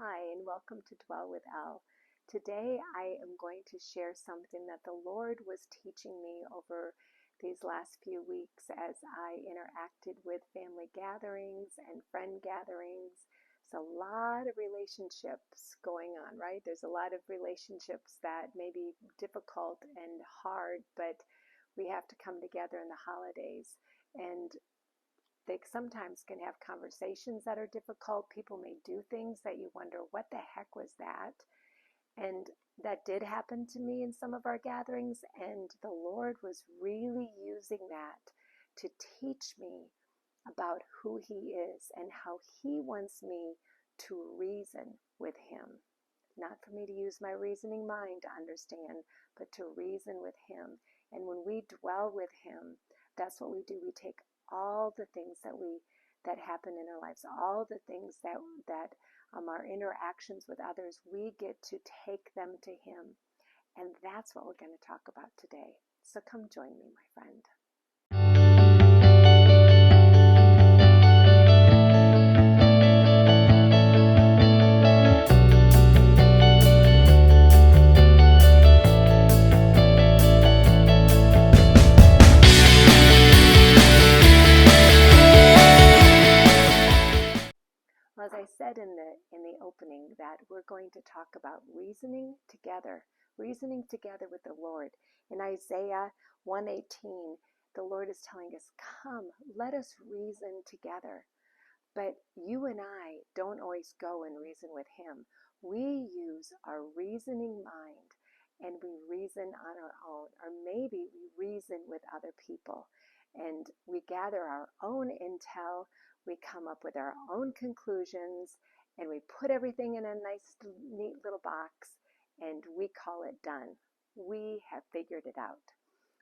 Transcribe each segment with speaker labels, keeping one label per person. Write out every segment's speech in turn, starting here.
Speaker 1: Hi, and welcome to Dwell with Elle. Today I am going to share something that the Lord was teaching me over these last few weeks as I interacted with family gatherings and friend gatherings. There's a lot of relationships going on, right? There's a lot of relationships that may be difficult and hard, but we have to come together in the holidays. And they sometimes can have conversations that are difficult. People may do things that you wonder, what the heck was that? And that did happen to me in some of our gatherings. And the Lord was really using that to teach me about who He is and how He wants me to reason with Him. Not for me to use my reasoning mind to understand, but to reason with Him. And when we dwell with Him, that's what we do. We take all the things that happen in our lives, all the things that our interactions with others, we get to take them to Him. And that's what we're going to talk about today. So come join me, my friend. Well, as I said in the opening, that we're going to talk about reasoning together with the Lord. In Isaiah 1:18, the Lord is telling us, "Come, let us reason together." But you and I don't always go and reason with Him. We use our reasoning mind and we reason on our own, or maybe we reason with other people and we gather our own intel, we come up with our own conclusions, and we put everything in a nice, neat little box and we call it done. We have figured it out.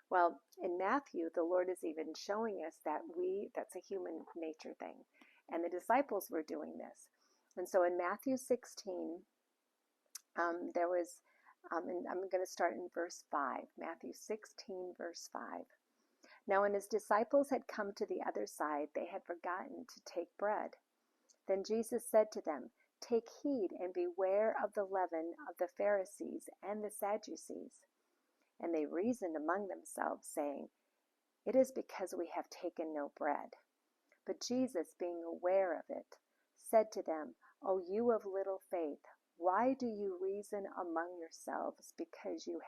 Speaker 1: Well, in Matthew, the Lord is even showing us that that's a human nature thing. And the disciples were doing this. And so in Matthew 16, there was, and I'm going to start in verse 5, Matthew 16, verse 5. Now when His disciples had come to the other side, they had forgotten to take bread. Then Jesus said to them, "Take heed and beware of the leaven of the Pharisees and the Sadducees." And they reasoned among themselves, saying, "It is because we have taken no bread." But Jesus, being aware of it, said to them, "O you of little faith, why do you reason among yourselves because you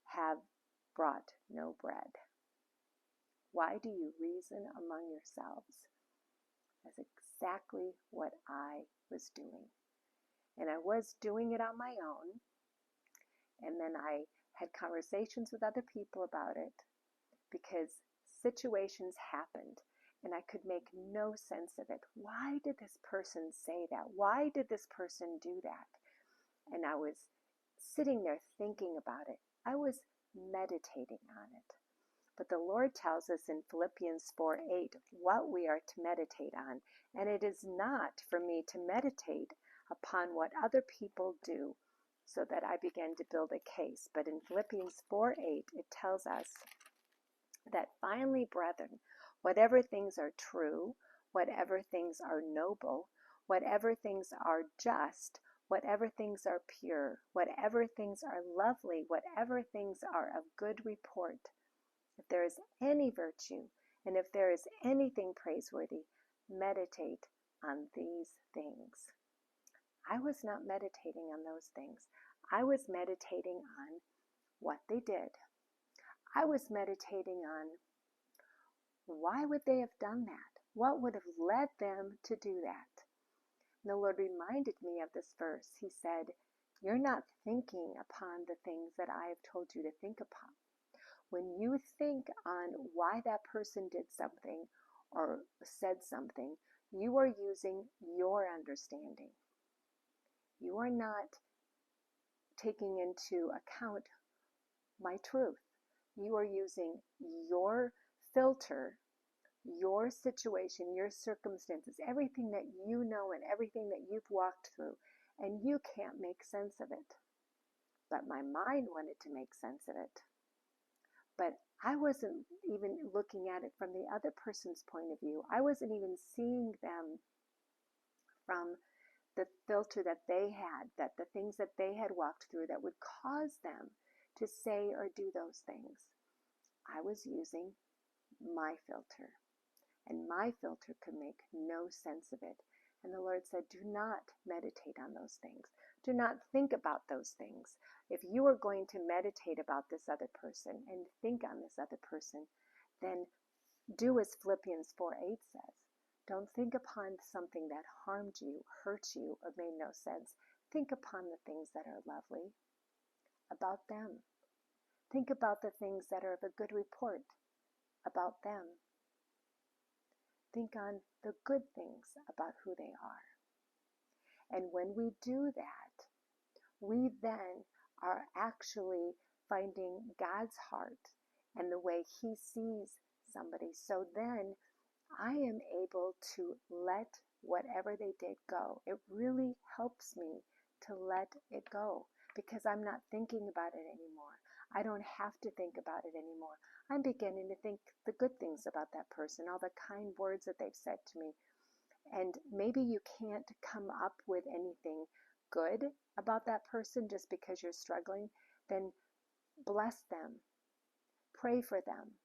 Speaker 1: have brought no bread?" Why do you reason among yourselves? That's exactly what I was doing. And I was doing it on my own. And then I had conversations with other people about it because situations happened and I could make no sense of it. Why did this person say that? Why did this person do that? And I was sitting there thinking about it. I was meditating on it. But the Lord tells us in Philippians 4:8 what we are to meditate on. And it is not for me to meditate upon what other people do so that I begin to build a case. But in Philippians 4:8, it tells us that finally, brethren, whatever things are true, whatever things are noble, whatever things are just, whatever things are pure, whatever things are lovely, whatever things are of good report, if there is any virtue, and if there is anything praiseworthy, meditate on these things. I was not meditating on those things. I was meditating on what they did. I was meditating on why would they have done that? What would have led them to do that? And the Lord reminded me of this verse. He said, "You're not thinking upon the things that I have told you to think upon." When you think on why that person did something or said something, you are using your understanding. You are not taking into account my truth. You are using your filter, your situation, your circumstances, everything that you know and everything that you've walked through, and you can't make sense of it. But my mind wanted to make sense of it. But I wasn't even looking at it from the other person's point of view. I wasn't even seeing them from the filter that they had, that the things that they had walked through that would cause them to say or do those things. I was using my filter, and my filter could make no sense of it. And the Lord said, do not meditate on those things. Do not think about those things. If you are going to meditate about this other person and think on this other person, then do as Philippians 4:8 says. Don't think upon something that harmed you, hurt you, or made no sense. Think upon the things that are lovely about them. Think about the things that are of a good report about them. Think on the good things about who they are. And when we do that, we then are actually finding God's heart and the way He sees somebody. So then I am able to let whatever they did go. It really helps me to let it go because I'm not thinking about it anymore. I don't have to think about it anymore. I'm beginning to think the good things about that person, all the kind words that they've said to me. And maybe you can't come up with anything good about that person just because you're struggling. Then bless them. Pray for them.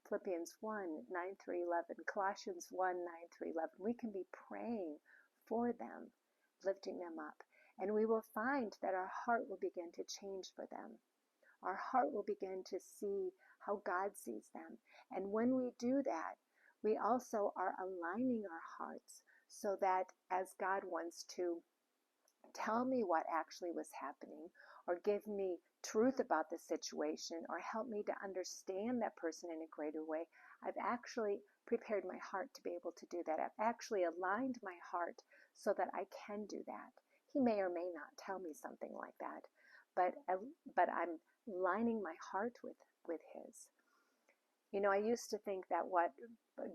Speaker 1: Philippians 1:9-11, Colossians 1:9-11. We can be praying for them, lifting them up. And we will find that our heart will begin to change for them. Our heart will begin to see how God sees them. And when we do that, we also are aligning our hearts so that as God wants to tell me what actually was happening, or give me truth about the situation, or help me to understand that person in a greater way, I've actually prepared my heart to be able to do that. I've actually aligned my heart so that I can do that. He may or may not tell me something like that, but I'm lining my heart with His. You know, I used to think that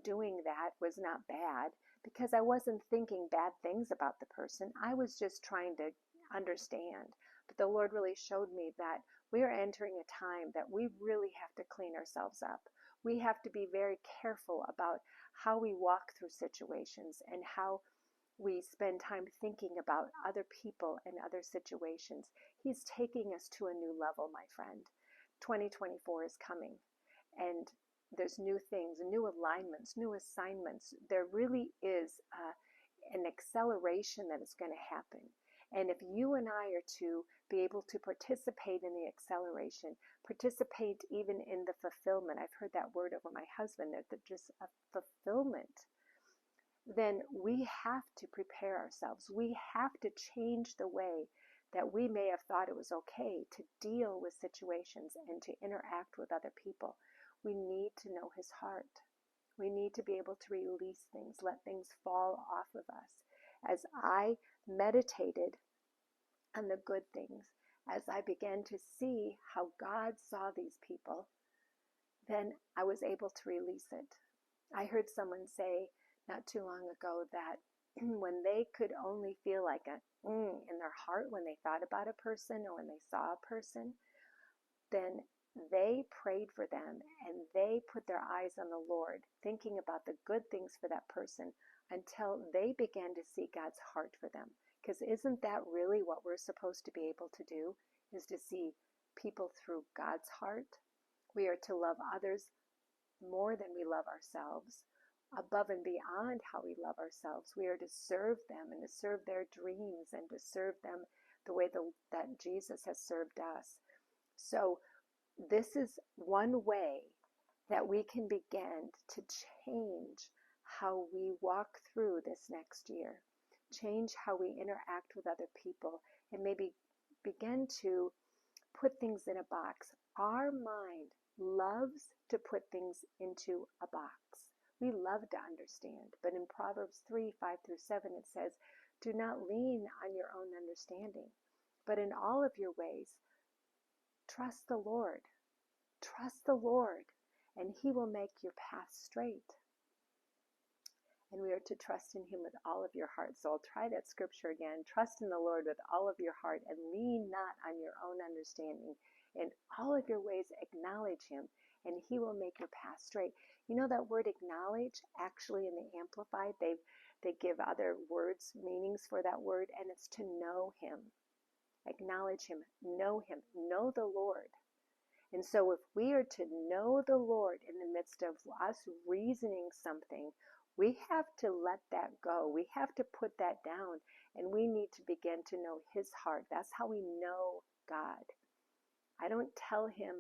Speaker 1: doing that was not bad because I wasn't thinking bad things about the person. I was just trying to understand. But the Lord really showed me that we are entering a time that we really have to clean ourselves up. We have to be very careful about how we walk through situations and how we spend time thinking about other people and other situations. He's taking us to a new level, my friend. 2024 is coming, and there's new things, new alignments, new assignments. There really is an acceleration that is going to happen. And if you and I are to be able to participate in the acceleration, participate even in the fulfillment, I've heard that word over my husband, that just a fulfillment, then we have to prepare ourselves. We have to change the way that we may have thought it was okay to deal with situations and to interact with other people. We need to know His heart. We need to be able to release things, let things fall off of us. As I meditated on the good things, as I began to see how God saw these people, then I was able to release it. I heard someone say not too long ago that when they could only feel like a in their heart when they thought about a person or when they saw a person, then they prayed for them and they put their eyes on the Lord, thinking about the good things for that person until they began to see God's heart for them. Because isn't that really what we're supposed to be able to do, is to see people through God's heart? We are to love others more than we love ourselves, above and beyond how we love ourselves. We are to serve them and to serve their dreams and to serve them the way that Jesus has served us. So this is one way that we can begin to change how we walk through this next year, change how we interact with other people, and maybe begin to put things in a box. Our mind loves to put things into a box. We love to understand, but in Proverbs 3:5-7 it says, do not lean on your own understanding, but in all of your ways trust the Lord. Trust the Lord, and He will make your path straight. And we are to trust in Him with all of your heart. So I'll try that scripture again. Trust in the Lord with all of your heart and lean not on your own understanding. In all of your ways acknowledge Him, and He will make your path straight. You know that word acknowledge, actually in the Amplified, They give other words, meanings for that word, and it's to know him, acknowledge him, know the Lord. And so if we are to know the Lord in the midst of us reasoning something, we have to let that go. We have to put that down, and we need to begin to know his heart. That's how we know God. I don't tell him,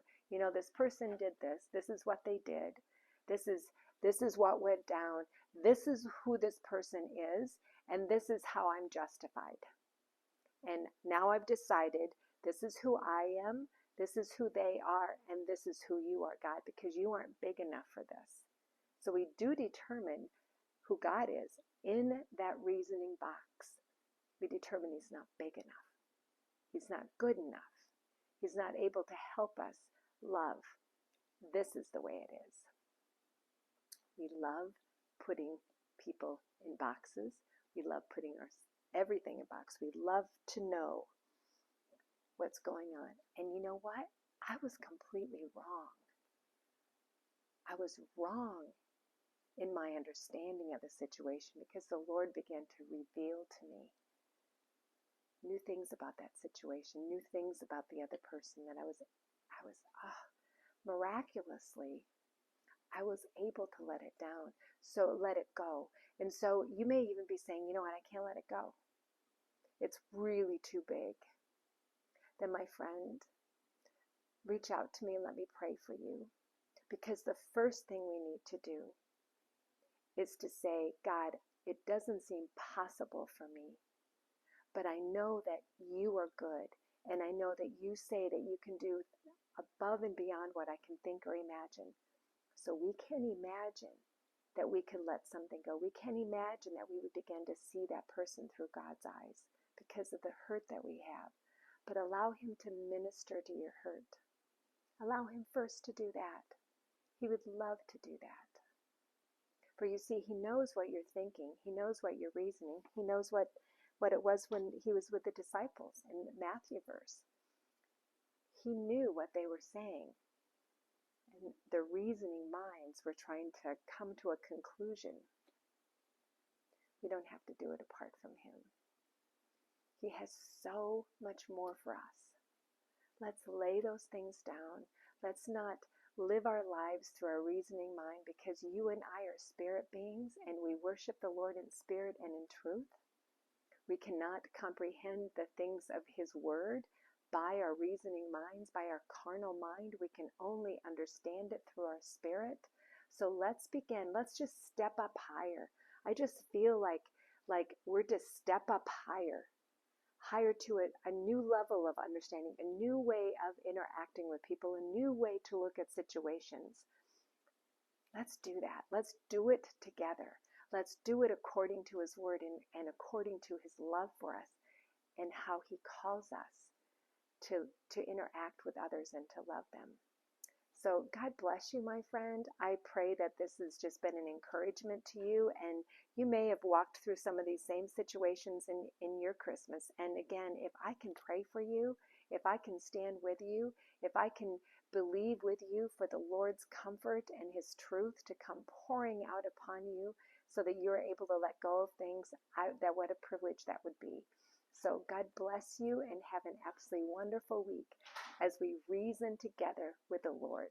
Speaker 1: this person did this. This is what they did. This is what went down. This is who this person is, and this is how I'm justified. And now I've decided this is who I am, this is who they are, and this is who you are, God, because you aren't big enough for this. So we do determine who God is in that reasoning box. We determine he's not big enough. He's not good enough. He's not able to help us love. This is the way it is. We love putting people in boxes. We love putting everything in box. We love to know what's going on. And you know what? I was completely wrong. I was wrong in my understanding of the situation because the Lord began to reveal to me new things about that situation, new things about the other person that I was miraculously, I was able to let it down. So let it go. And so you may even be saying, you know what, I can't let it go. It's really too big. Then my friend, reach out to me and let me pray for you. Because the first thing we need to do is to say, God, it doesn't seem possible for me, but I know that you are good, and I know that you say that you can do above and beyond what I can think or imagine. So we can imagine that we could let something go. We can imagine that we would begin to see that person through God's eyes because of the hurt that we have. But allow him to minister to your hurt. Allow him first to do that. He would love to do that. For you see, he knows what you're thinking. He knows what you're reasoning. He knows what it was when he was with the disciples in the Matthew verse. He knew what they were saying. And their reasoning minds were trying to come to a conclusion. We don't have to do it apart from him. He has so much more for us. Let's lay those things down. Let's not live our lives through our reasoning mind, because you and I are spirit beings and we worship the Lord in spirit and in truth. We cannot comprehend the things of his word by our reasoning minds, by our carnal mind. We can only understand it through our spirit. So let's begin. Let's just step up higher. I just feel like we're to step up higher to a new level of understanding, a new way of interacting with people, a new way to look at situations. Let's do that. Let's do it together. Let's do it according to his word and according to his love for us and how he calls us to interact with others and to love them. So God bless you, my friend. I pray that this has just been an encouragement to you, and you may have walked through some of these same situations in your Christmas. And again, if I can pray for you, if I can stand with you, if I can believe with you for the Lord's comfort and his truth to come pouring out upon you so that you're able to let go of things, that what a privilege that would be. So God bless you and have an absolutely wonderful week as we reason together with the Lord.